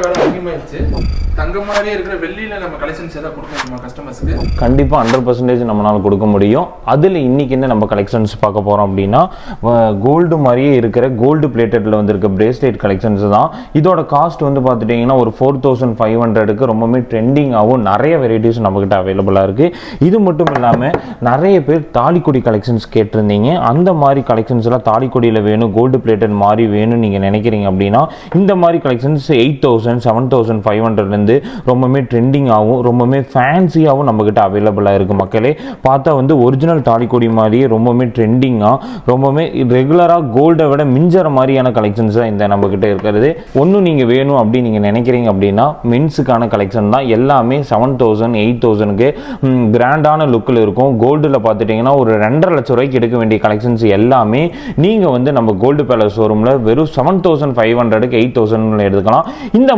அதிகமாயிடுச்சு. தங்க மாதிரியே இருக்கிற வெள்ளியில நம்ம கலெக்ஷன்ஸ் ஏதாவது கொடுக்க முடியுமா கஸ்டமர்ஸ்க்கு? கண்டிப்பாக 100% நம்மளால் கொடுக்க முடியும். அதில் இன்றைக்கி என்ன நம்ம கலெக்ஷன்ஸ் பார்க்க போகிறோம் அப்படின்னா, கோல்டு மாதிரியே இருக்கிற கோல்டு பிளேட்டடில் வந்துருக்க பிரேஸ்லெட் கலெக்ஷன்ஸ் தான். இதோட காஸ்ட் வந்து பார்த்துட்டிங்கன்னா ஒரு 4500க்கு ரொம்பவுமே ட்ரெண்டிங்காகவும் நிறைய வெரைட்டிஸ் நம்மக்கிட்ட அவைலபிளாக இருக்குது. இது மட்டும் இல்லாமல் நிறைய பேர் தாலிக்கொடி கலெக்ஷன்ஸ் கேட்டிருந்தீங்க. அந்த மாதிரி கலெக்ஷன்ஸ்லாம் தாலிக்கொடியில் வேணும், கோல்டு பிளேட்டட் மாதிரி வேணும்னு நீங்கள் நினைக்கிறீங்க அப்படின்னா இந்த மாதிரி கலெக்ஷன்ஸ் 8000 7500 ரொம்பவே ட்ரெண்டிங்காகவும் ரொம்பவே ஃபேன்சியாகவும் நம்மக்கிட்ட அவைலபிளாக இருக்குது. மக்களே பார்த்தா வந்து ஒரிஜினல் தாலிக்கொடி மாதிரியே ரொம்பவே ட்ரெண்டிங்காக ரொம்பவே ரெகுலராக கோல்டை விட மிஞ்சற மாதிரியான கலெக்ஷன்ஸ் தான் இந்த நம்மக்கிட்ட இருக்கிறது. ஒன்றும் நீங்கள் வேணும் அப்படின்னு நீங்கள் நினைக்கிறீங்க அப்படின்னா மென்ஸுக்கான கலெக்ஷன் தான். எல்லாமே 7000 8000க்கு கிராண்டான லுக்கில் இருக்கும். கோல்டில் பார்த்துட்டிங்கன்னா ஒரு 2.5 லட்ச ரூபாய்க்கு எடுக்க வேண்டிய கலெக்ஷன்ஸ் எல்லாமே நீங்கள் வந்து நம்ம கோல்டு பேலஸ் ஷோரூமில் வெறும் 7500க்கு 8000 எடுத்துக்கலாம். இந்த